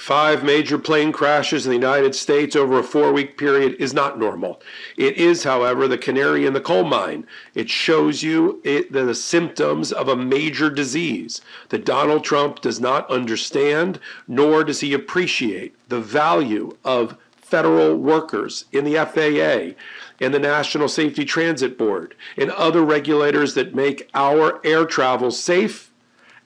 5 major plane crashes in the United States over a 4-week period is not normal. It is, however, the canary in the coal mine. It shows you the symptoms of a major disease that Donald Trump does not understand, nor does he appreciate the value of federal workers in the FAA and the National Safety Transit Board and other regulators that make our air travel safe.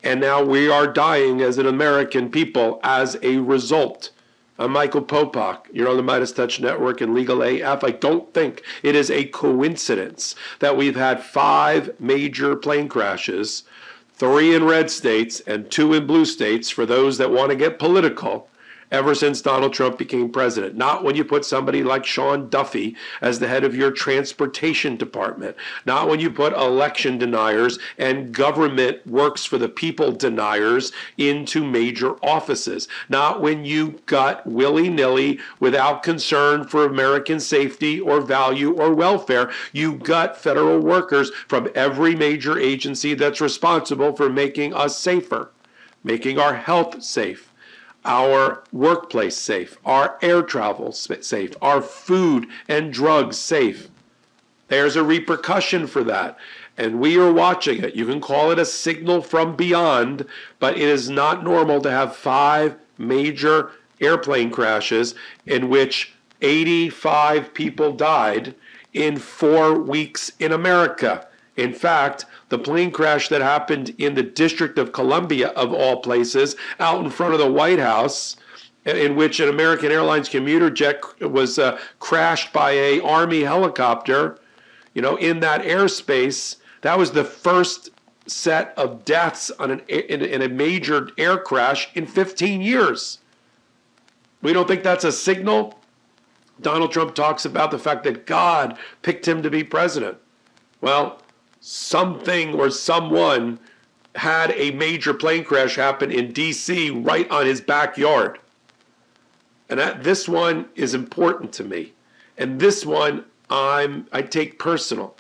And now we are dying as an American people as a result. I'm Michael Popak. You're on the Midas Touch Network and Legal AF. I don't think it is a coincidence that we've had 5 major plane crashes, 3 in red states and 2 in blue states for those that want to get political, ever since Donald Trump became president. Not when you put somebody like Sean Duffy as the head of your transportation department. Not when you put election deniers and government works for the people deniers into major offices. Not when you got willy-nilly, without concern for American safety or value or welfare, you got federal workers from every major agency that's responsible for making us safer, making our health safe, our workplace safe, our air travel safe, our food and drugs safe. There's a repercussion for that, and we are watching it. You can call it a signal from beyond, but it is not normal to have 5 major airplane crashes in which 85 people died in 4 weeks in America. In fact, the plane crash that happened in the District of Columbia, of all places, out in front of the White House, in which an American Airlines commuter jet was crashed by an Army helicopter, in that airspace, that was the first set of deaths in a major air crash in 15 years. We don't think that's a signal? Donald Trump talks about the fact that God picked him to be president. Well, something or someone had a major plane crash happen in D.C. right on his backyard. And this one is important to me. And this one I take personal.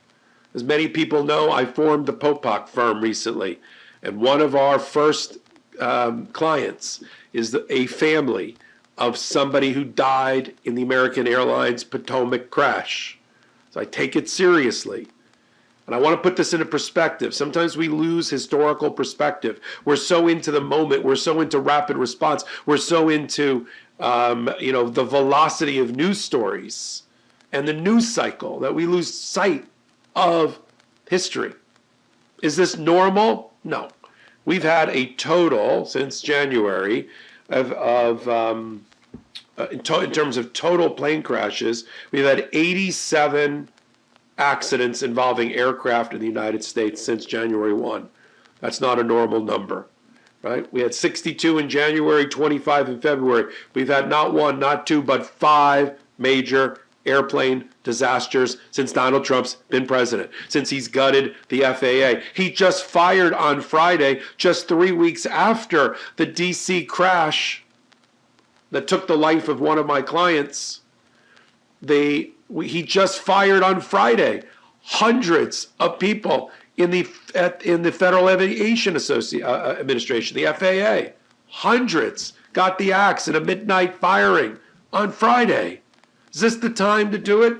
As many people know, I formed the Popak firm recently. And one of our first clients is a family of somebody who died in the American Airlines Potomac crash. So I take it seriously. And I want to put this into perspective. Sometimes we lose historical perspective. We're so into the moment. We're so into rapid response. We're so into, the velocity of news stories and the news cycle that we lose sight of history. Is this normal? No. We've had a total since January in terms of total plane crashes, we've had 87 accidents involving aircraft in the United States since January 1. That's not a normal number, right? We had 62 in January, 25 in February. We've had not 1, not 2, but 5 major airplane disasters since Donald Trump's been president, since he's gutted the FAA. He just fired on Friday, just 3 weeks after the DC crash that took the life of one of my clients. He just fired on Friday hundreds of people in the Federal Aviation Administration, the FAA. Hundreds got the axe in a midnight firing on Friday. Is this the time to do it?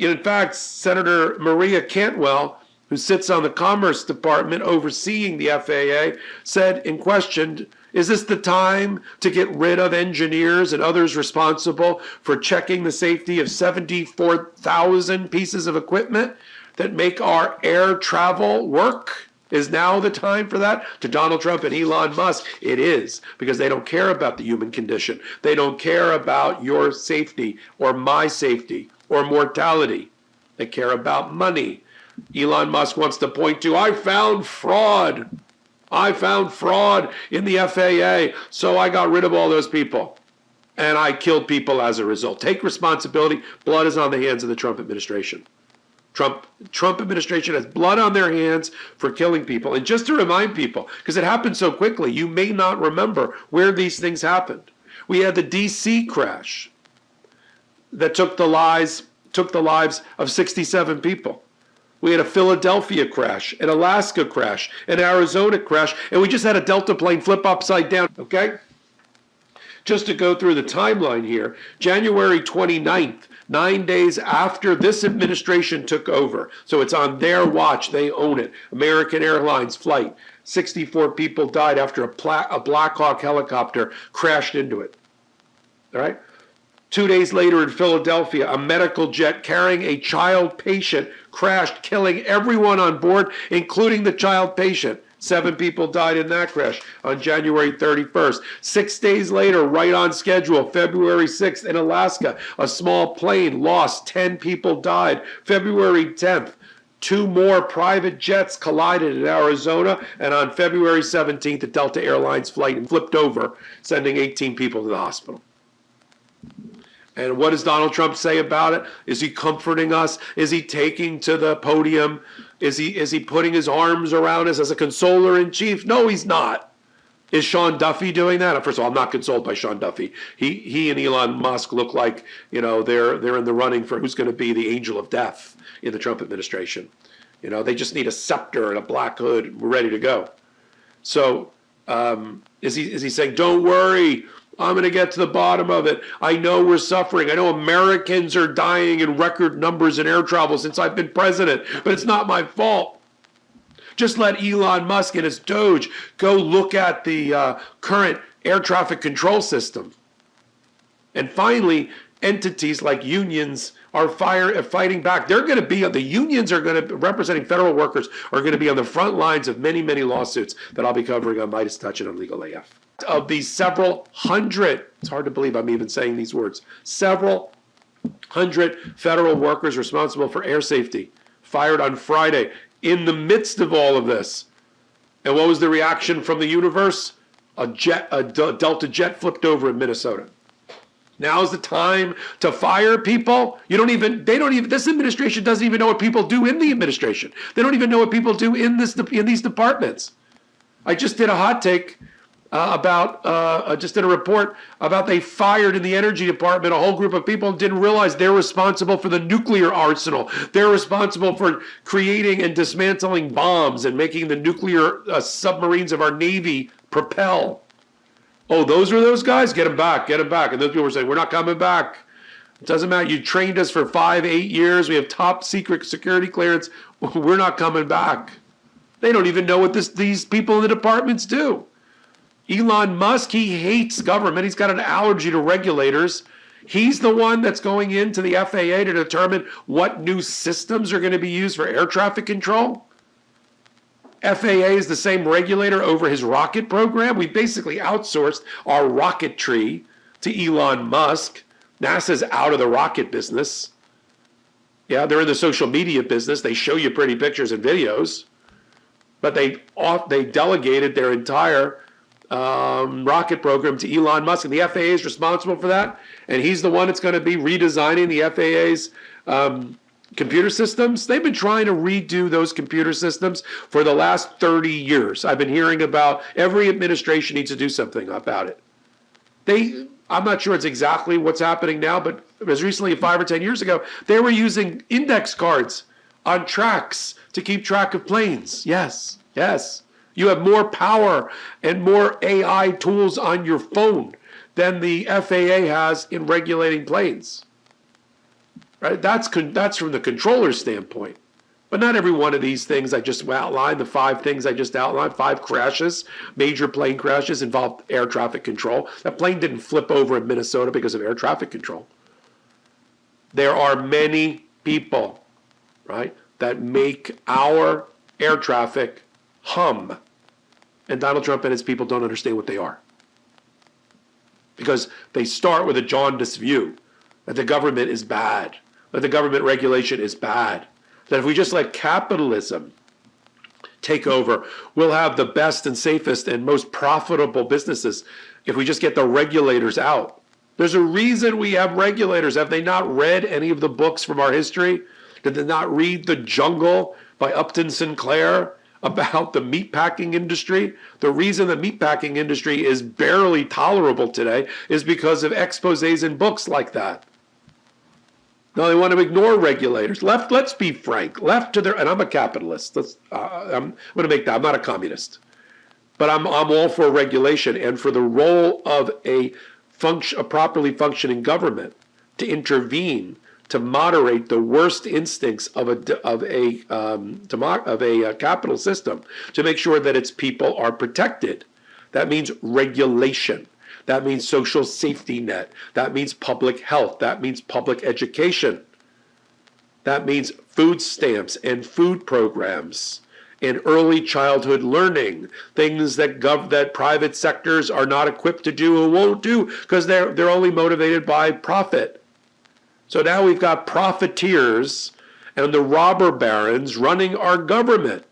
In fact, Senator Maria Cantwell, who sits on the Commerce Department overseeing the FAA, said and questioned, is this the time to get rid of engineers and others responsible for checking the safety of 74,000 pieces of equipment that make our air travel work? Is now the time for that? To Donald Trump and Elon Musk, it is, because they don't care about the human condition. They don't care about your safety or my safety or mortality. They care about money. Elon Musk wants to point to, I found fraud in the FAA, so I got rid of all those people. And I killed people as a result. Take responsibility. Blood is on the hands of the Trump administration. Trump administration has blood on their hands for killing people. And just to remind people, because it happened so quickly, you may not remember where these things happened. We had the DC crash that took the lives of 67 people. We had a Philadelphia crash, an Alaska crash, an Arizona crash, and we just had a Delta plane flip upside down, okay? Just to go through the timeline here, January 29th, 9 days after this administration took over, so it's on their watch, they own it, American Airlines flight, 64 people died after a Black Hawk helicopter crashed into it. All right? 2 days later in Philadelphia, a medical jet carrying a child patient crashed, killing everyone on board, including the child patient. 7 people died in that crash on January 31st. 6 days later, right on schedule, February 6th in Alaska, a small plane lost, 10 people died. February 10th, 2 more private jets collided in Arizona, and on February 17th, a Delta Airlines flight flipped over, sending 18 people to the hospital. And what does Donald Trump say about it? Is he comforting us? Is he taking to the podium? Is he putting his arms around us as a consoler in chief? No, he's not. Is Sean Duffy doing that? First of all, I'm not consoled by Sean Duffy. He and Elon Musk look like, they're in the running for who's going to be the angel of death in the Trump administration. They just need a scepter and a black hood. We're ready to go. So is he saying, don't worry, I'm going to get to the bottom of it. I know we're suffering. I know Americans are dying in record numbers in air travel since I've been president, but it's not my fault. Just let Elon Musk and his Doge go look at the current air traffic control system. And finally, entities like unions are fighting back. They're going to be, the unions are going to, representing federal workers, are going to be on the front lines of many, many lawsuits that I'll be covering on Midas Touch and on Legal AF. Of these several hundred, it's hard to believe I'm even saying these words, several hundred federal workers responsible for air safety fired on Friday in the midst of all of this. And what was the reaction from the universe? A Delta jet flipped over in Minnesota. Now's the time to fire people. This administration doesn't even know what people do in the administration. They don't even know what people do in these departments. I just did a hot take just did a report about they fired in the energy department a whole group of people and didn't realize they're responsible for the nuclear arsenal. They're responsible for creating and dismantling bombs and making the nuclear submarines of our Navy propel. Oh, those were those guys? Get them back, get them back. And those people were saying, we're not coming back. It doesn't matter. You trained us for 5, 8 years. We have top secret security clearance. We're not coming back. They don't even know what these people in the departments do. Elon Musk, he hates government. He's got an allergy to regulators. He's the one that's going into the FAA to determine what new systems are going to be used for air traffic control. FAA is the same regulator over his rocket program. We basically outsourced our rocketry to Elon Musk. NASA's out of the rocket business. Yeah, they're in the social media business. They show you pretty pictures and videos. But they delegated their entire rocket program to Elon Musk, and the FAA is responsible for that, and he's the one that's going to be redesigning the FAA's computer systems. They've been trying to redo those computer systems for the last 30 years. I've been hearing about every administration needs to do something about it. I'm not sure it's exactly what's happening now, but as recently as 5 or 10 years ago, they were using index cards on tracks to keep track of planes. Yes. You have more power and more AI tools on your phone than the FAA has in regulating planes. Right? That's from the controller's standpoint. But not every one of these things I just outlined, the 5 things I just outlined, 5 crashes, major plane crashes involved air traffic control. That plane didn't flip over in Minnesota because of air traffic control. There are many people, right, that make our air traffic hum. And Donald Trump and his people don't understand what they are. Because they start with a jaundiced view that the government is bad, that the government regulation is bad, that if we just let capitalism take over, we'll have the best and safest and most profitable businesses if we just get the regulators out. There's a reason we have regulators. Have they not read any of the books from our history? Did they not read The Jungle by Upton Sinclair about the meatpacking industry? The reason the meatpacking industry is barely tolerable today is because of exposés in books like that. No, they want to ignore regulators. Left, let's be frank, left to their, and I'm a capitalist. I'm going to make that, I'm not a communist. But I'm all for regulation and for the role of a a properly functioning government to intervene, to moderate the worst instincts of a capital system, to make sure that its people are protected. That means regulation. That means social safety net. That means public health. That means public education. That means food stamps and food programs and early childhood learning, things that private sectors are not equipped to do or won't do because they're only motivated by profit. So now we've got profiteers and the robber barons running our government.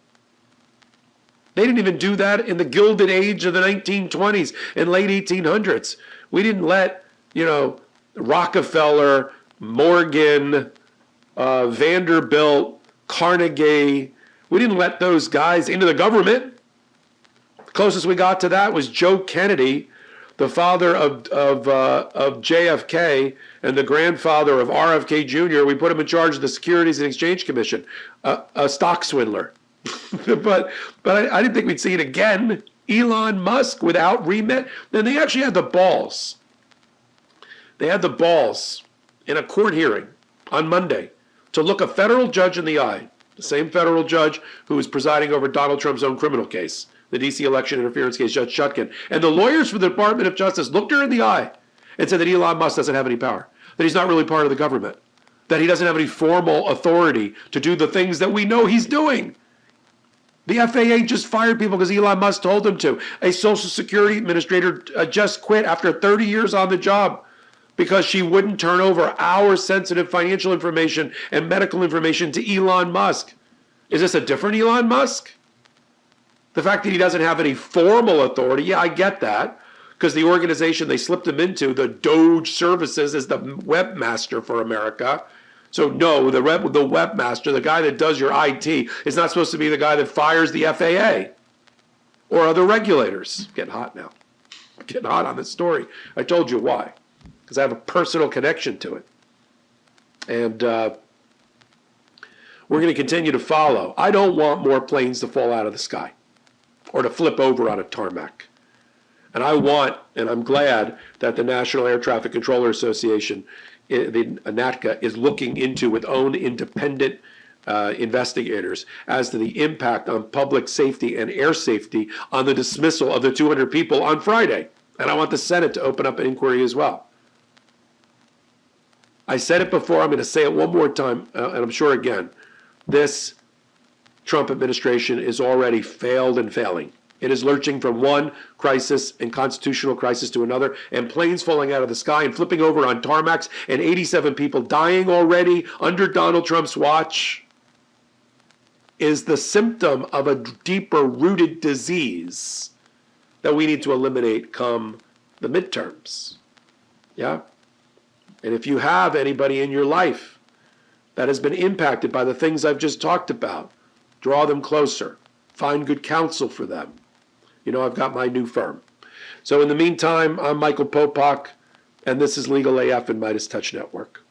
They didn't even do that in the Gilded Age of the 1920s and late 1800s. We didn't let, Rockefeller, Morgan, Vanderbilt, Carnegie, we didn't let those guys into the government. The closest we got to that was Joe Kennedy, the father of JFK and the grandfather of RFK Jr. We put him in charge of the Securities and Exchange Commission, a stock swindler. but I didn't think we'd see it again. Elon Musk without remit. Then they actually had the balls. They had the balls in a court hearing on Monday to look a federal judge in the eye, the same federal judge who was presiding over Donald Trump's own criminal case, the D.C. election interference case, Judge Chutkan. And the lawyers for the Department of Justice looked her in the eye and said that Elon Musk doesn't have any power, that he's not really part of the government, that he doesn't have any formal authority to do the things that we know he's doing. The FAA just fired people because Elon Musk told them to. A Social Security administrator just quit after 30 years on the job because she wouldn't turn over our sensitive financial information and medical information to Elon Musk. Is this a different Elon Musk? The fact that he doesn't have any formal authority, yeah, I get that, because the organization they slipped him into, the Doge Services, is the webmaster for America. So no, the webmaster, the guy that does your IT, is not supposed to be the guy that fires the FAA or other regulators. Getting hot now. Getting hot on this story. I told you why. Because I have a personal connection to it. And we're going to continue to follow. I don't want more planes to fall out of the sky or to flip over on a tarmac. And I'm glad that the National Air Traffic Controller Association, the NATCA, is looking into with own independent investigators as to the impact on public safety and air safety on the dismissal of the 200 people on Friday. And I want the Senate to open up an inquiry as well. I said it before, I'm going to say it one more time, and I'm sure again. This Trump administration is already failed and failing. It is lurching from one crisis and constitutional crisis to another, and planes falling out of the sky and flipping over on tarmacs, and 87 people dying already under Donald Trump's watch is the symptom of a deeper rooted disease that we need to eliminate come the midterms. Yeah? And if you have anybody in your life that has been impacted by the things I've just talked about, draw them closer. Find good counsel for them. I've got my new firm. So in the meantime, I'm Michael Popak, and this is Legal AF and Midas Touch Network.